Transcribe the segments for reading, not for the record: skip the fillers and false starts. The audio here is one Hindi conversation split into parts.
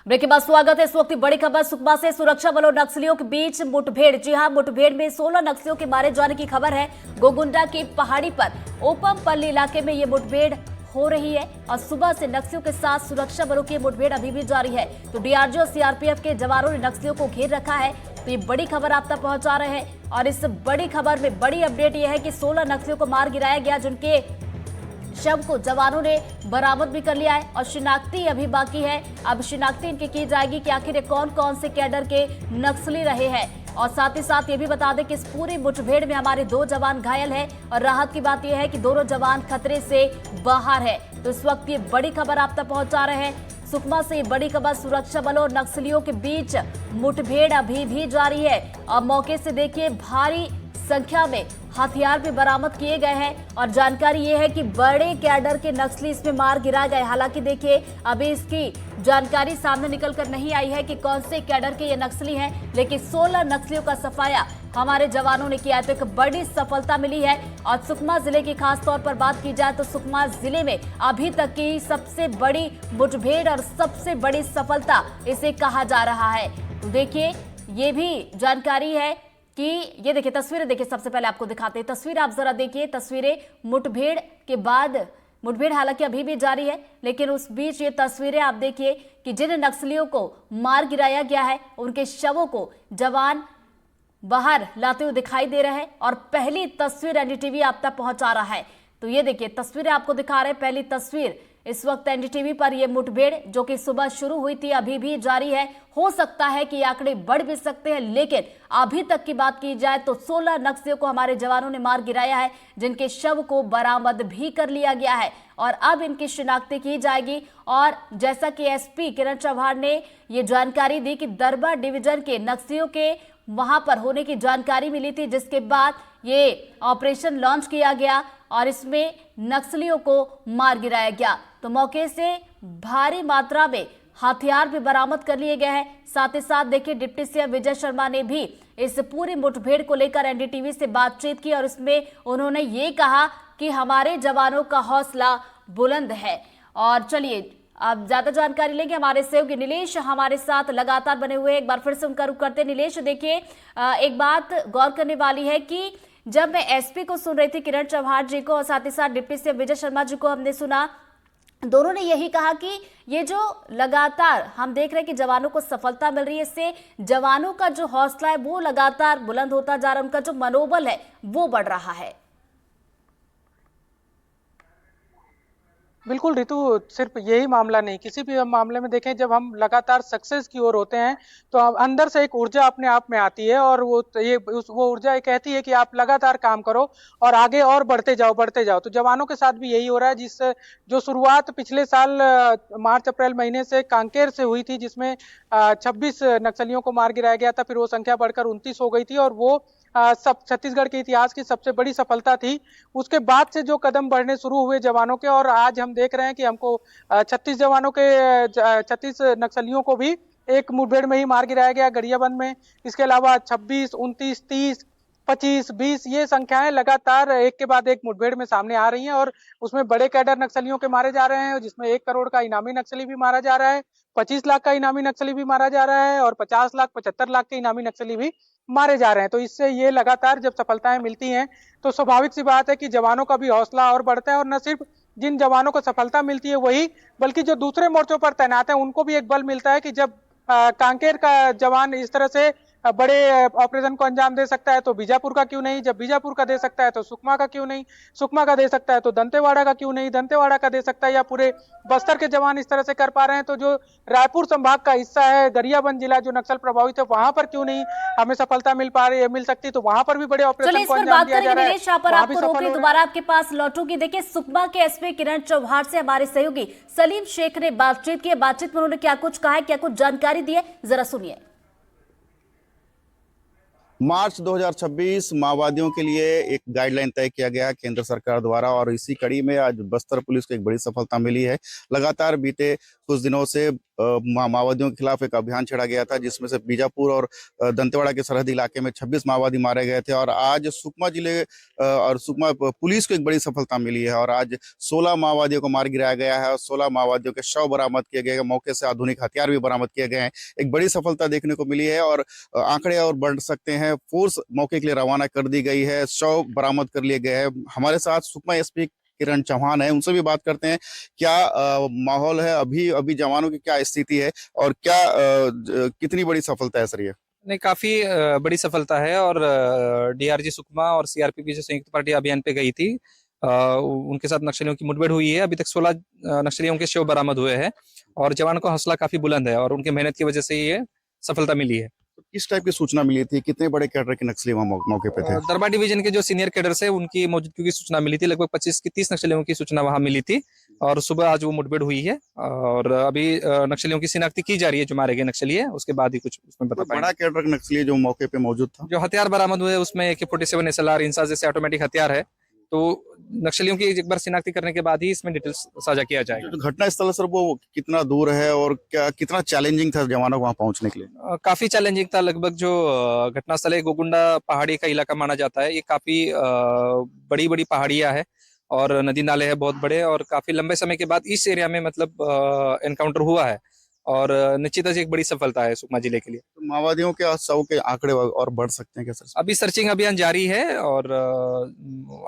ब्रेक के बाद स्वागत है। इस वक्त की बड़ी खबर सुकमा से सुरक्षा बलों और नक्सलियों के बीच मुठभेड़। जी हां, मुठभेड़ में 16 नक्सलियों के मारे जाने की खबर है। गोगुंडा की पहाड़ी पर ओपमपल्ली इलाके में ये मुठभेड़ हो रही है और सुबह से नक्सलियों के साथ सुरक्षा बलों की मुठभेड़ अभी भी जारी है। तो डीआरजी और सीआरपीएफ के जवानों ने नक्सलियों को घेर रखा है। तो ये बड़ी खबर आप तक पहुंचा रहे हैं और इस बड़ी खबर में बड़ी अपडेट यह है कि 16 नक्सलियों को मार गिराया गया, जिनके शव को जवानों ने बरामद भी कर लिया है और शिनाख्ती अभी बाकी है। अब शिनाख्ती इनकी की जाएगी कि आखिर कौन कौन से कैडर के नक्सली रहे हैं। और साथ ही साथ ये भी बता दें कि इस पूरी मुठभेड़ में हमारे 2 जवान घायल हैं और राहत की बात यह है कि दोनों जवान खतरे से बाहर है। तो इस वक्त ये बड़ी खबर आप तक पहुंचा रहे हैं। सुकमा से ये बड़ी खबर, सुरक्षा बलों और नक्सलियों के बीच मुठभेड़ अभी भी जारी है और मौके से देखिए भारी संख्या में हथियार भी बरामद किए गए हैं और जानकारी ये है कि बड़े कैडर के नक्सली इसमें मार गिराए गए। हालांकि देखिए अभी इसकी जानकारी सामने निकलकर नहीं आई है कि कौन से कैडर के ये नक्सली हैं, लेकिन 16 नक्सलियों का सफाया हमारे जवानों ने किया है। तो एक बड़ी सफलता मिली है। और सुकमा जिले की खास तौर पर बात की जाए तो सुकमा जिले में अभी तक की सबसे बड़ी मुठभेड़ और सबसे बड़ी सफलता इसे कहा जा रहा है। तो देखिए ये भी जानकारी है कि ये देखिए तस्वीरें, देखिए सबसे पहले आपको दिखाते हैं तस्वीर, आप जरा देखिए तस्वीरें मुठभेड़ के बाद। मुठभेड़ हालांकि अभी भी जारी है, लेकिन उस बीच ये तस्वीरें आप देखिए कि जिन नक्सलियों को मार गिराया गया है उनके शवों को जवान बाहर लाते हुए दिखाई दे रहे हैं और पहली तस्वीर एनडीटीवी आप तक पहुंचा रहा है। तो ये देखिए तस्वीरें आपको दिखा रहे हैं। पहली तस्वीर इस वक्त एनडीटीवी पर यह मुठभेड़ जो कि सुबह शुरू हुई थी अभी भी जारी है। हो सकता है कि आंकड़े बढ़ भी सकते हैं, लेकिन अभी तक की बात की जाए तो 16 नक्सलियों को हमारे जवानों ने मार गिराया है, जिनके शव को बरामद भी कर लिया गया है और अब इनकी शिनाख्ती की जाएगी। और जैसा कि एसपी किरण चौहान ने ये जानकारी दी कि दरबा डिवीजन के नक्सलियों के वहां पर होने की जानकारी मिली थी, जिसके बाद ये ऑपरेशन लॉन्च किया गया और इसमें नक्सलियों को मार गिराया गया। तो मौके से भारी मात्रा में हथियार भी बरामद कर लिए गए हैं। साथ ही साथ देखिए डिप्टी सीएम विजय शर्मा ने भी इस पूरी मुठभेड़ को लेकर एनडीटीवी से बातचीत की और इसमें उन्होंने ये कहा कि हमारे जवानों का हौसला बुलंद है। और चलिए अब ज्यादा जानकारी लेंगे, हमारे सहयोगी नीलेश हमारे साथ लगातार बने हुए, एक बार फिर से उनका रुख करते हैं। नीलेश देखिए एक बात गौर करने वाली है कि जब मैं एसपी को सुन रही थी किरण चौहान जी को और साथ ही साथ डिप्टी सीएम विजय शर्मा जी को हमने सुना, दोनों ने यही कहा कि ये जो लगातार हम देख रहे हैं कि जवानों को सफलता मिल रही है, इससे जवानों का जो हौसला है वो लगातार बुलंद होता जा रहा है, उनका जो मनोबल है वो बढ़ रहा है। बिल्कुल रितु, सिर्फ यही मामला नहीं, किसी भी मामले में देखें जब हम लगातार सक्सेस की ओर होते हैं तो अंदर से एक ऊर्जा अपने आप में आती है और वो ऊर्जा ये कहती है कि आप लगातार काम करो और आगे और बढ़ते जाओ बढ़ते जाओ। तो जवानों के साथ भी यही हो रहा है। जो शुरुआत पिछले साल मार्च अप्रैल महीने से कांकेर से हुई थी, जिसमें 26 नक्सलियों को मार गिराया गया था, फिर वो संख्या बढ़कर 29 हो गई थी और वो सब छत्तीसगढ़ के इतिहास की सबसे बड़ी सफलता थी। उसके बाद से जो कदम बढ़ने शुरू हुए जवानों के, और आज हम देख रहे हैं कि हमको 36 जवानों के 36 नक्सलियों को भी एक मुठभेड़ में ही मार गिराया गया गरियाबंद में। इसके अलावा 26, 29, 30, 25, 20 ये संख्याएं लगातार एक के बाद एक मुठभेड़ में सामने आ रही हैं और उसमें बड़े कैडर नक्सलियों के मारे जा रहे हैं, जिसमें 1 करोड़ का इनामी नक्सली भी मारा जा रहा है, 25 लाख का इनामी नक्सली भी मारा जा रहा है और 50 लाख 75 लाख के इनामी नक्सली भी मारे जा रहे हैं। तो इससे ये लगातार जब सफलताएं मिलती हैं तो स्वाभाविक सी बात है कि जवानों का भी हौसला और बढ़ता है और न सिर्फ जिन जवानों को सफलता मिलती है वही, बल्कि जो दूसरे मोर्चों पर तैनात है उनको भी एक बल मिलता है कि जब कांकेर का जवान इस तरह से बड़े ऑपरेशन को अंजाम दे सकता है तो बीजापुर का क्यों नहीं, जब बीजापुर का दे सकता है तो सुकमा का क्यों नहीं, सुकमा का दे सकता है तो दंतेवाड़ा का क्यों नहीं, दंतेवाड़ा का दे सकता है, या पूरे बस्तर के जवान इस तरह से कर पा रहे हैं तो जो रायपुर संभाग का हिस्सा है, गरियाबंद जिला जो नक्सल प्रभावित है, वहां पर क्यों नहीं हमें सफलता मिल सकती, तो वहां पर भी बड़े ऑपरेशन को अंजाम दिया जा रहा है। यहाँ पर आपको रोक दोबारा आपके पास लौटूंगी। देखिए सुकमा के एसपी किरण चौहान से हमारे सहयोगी सलीम शेख ने बातचीत की। बातचीत में उन्होंने क्या कुछ कहा है, क्या कुछ जानकारी दी है, जरा सुनिए। मार्च 2026 माओवादियों के लिए एक गाइडलाइन तय किया गया है केंद्र सरकार द्वारा, और इसी कड़ी में आज बस्तर पुलिस को एक बड़ी सफलता मिली है। लगातार बीते कुछ दिनों से माओवादियों के खिलाफ एक अभियान छेड़ा गया था, जिसमें से बीजापुर और दंतेवाड़ा के सरहदी इलाके में 26 माओवादी मारे गए थे, और आज सुकमा जिले और सुकमा पुलिस को एक बड़ी सफलता मिली है, और आज 16 माओवादियों को मार गिराया गया है और 16 माओवादियों के शव बरामद किए गए हैं। मौके से आधुनिक हथियार भी बरामद किए गए हैं। एक बड़ी सफलता देखने को मिली है, और आंकड़े और बढ़ सकते हैं। फोर्स मौके के लिए रवाना कर दी गई है, शव बरामद कर लिए गए हैं। हमारे साथ सुकमा एसपी किरण चौहान है, उनसे भी बात करते हैं। क्या माहौल है अभी अभी जवानों की क्या स्थिति है, और क्या कितनी बड़ी सफलता है सर ये? नहीं, काफी बड़ी सफलता है। और डीआरजी सुकमा और सीआरपीएफ जो संयुक्त पार्टी अभियान पे गई थी, उनके साथ नक्सलियों की मुठभेड़ हुई है। अभी तक 16 नक्सलियों के शव बरामद हुए हैं, और जवान का हौसला काफी बुलंद है, और उनकी मेहनत की वजह से ये सफलता मिली है। तो किस टाइप की सूचना मिली थी? कितने बड़े कैडर के नक्सली वहां मौके पे थे? दरबा डिवीजन के जो सीनियर कैडर है उनकी मौजूदगी की सूचना मिली थी। लगभग 25 की 30 नक्सलियों की सूचना वहां मिली थी, और सुबह आज वो मुठभेड़ हुई है। और अभी नक्सलियों की शिनाख्ती की जा रही है, जो मारे गए नक्सली है, उसके बाद ही कुछ उसमें बता बड़ा पाएंगे। कैडर नक्सली जो मौके पे मौजूद था? जो हथियार बरामद हुए उसमें AK-47 SLR इंसास जैसे ऑटोमेटिक हथियार है। तो नक्सलियों की एक बार शिनाख्ती करने के बाद ही इसमें डिटेल्स साझा किया जाएगा। जो घटना स्थल सर वो कितना दूर है, और क्या कितना चैलेंजिंग था जवानों को वहां पहुंचने के लिए? काफी चैलेंजिंग था। लगभग जो घटना स्थल है, गोगुंडा पहाड़ी का इलाका माना जाता है। ये काफी बड़ी बड़ी पहाड़ियां है, और नदी नाले हैं बहुत बड़े, और काफी लंबे समय के बाद इस एरिया में मतलब एनकाउंटर हुआ है, और निश्चित ही एक बड़ी सफलता है सुकमा जिले के लिए। तो माओवादियों के शव के आंकड़े और बढ़ सकते हैं क्या सर? अभी सर्चिंग अभियान जारी है, और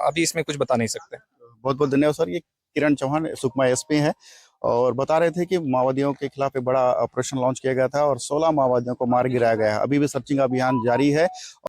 अभी इसमें कुछ बता नहीं सकते। बहुत बहुत धन्यवाद सर। ये किरण चौहान सुकमा एसपी हैं, और बता रहे थे कि माओवादियों के खिलाफ एक बड़ा ऑपरेशन लॉन्च किया गया था और 16 माओवादियों को मार गिराया गया है। अभी भी सर्चिंग अभियान जारी है।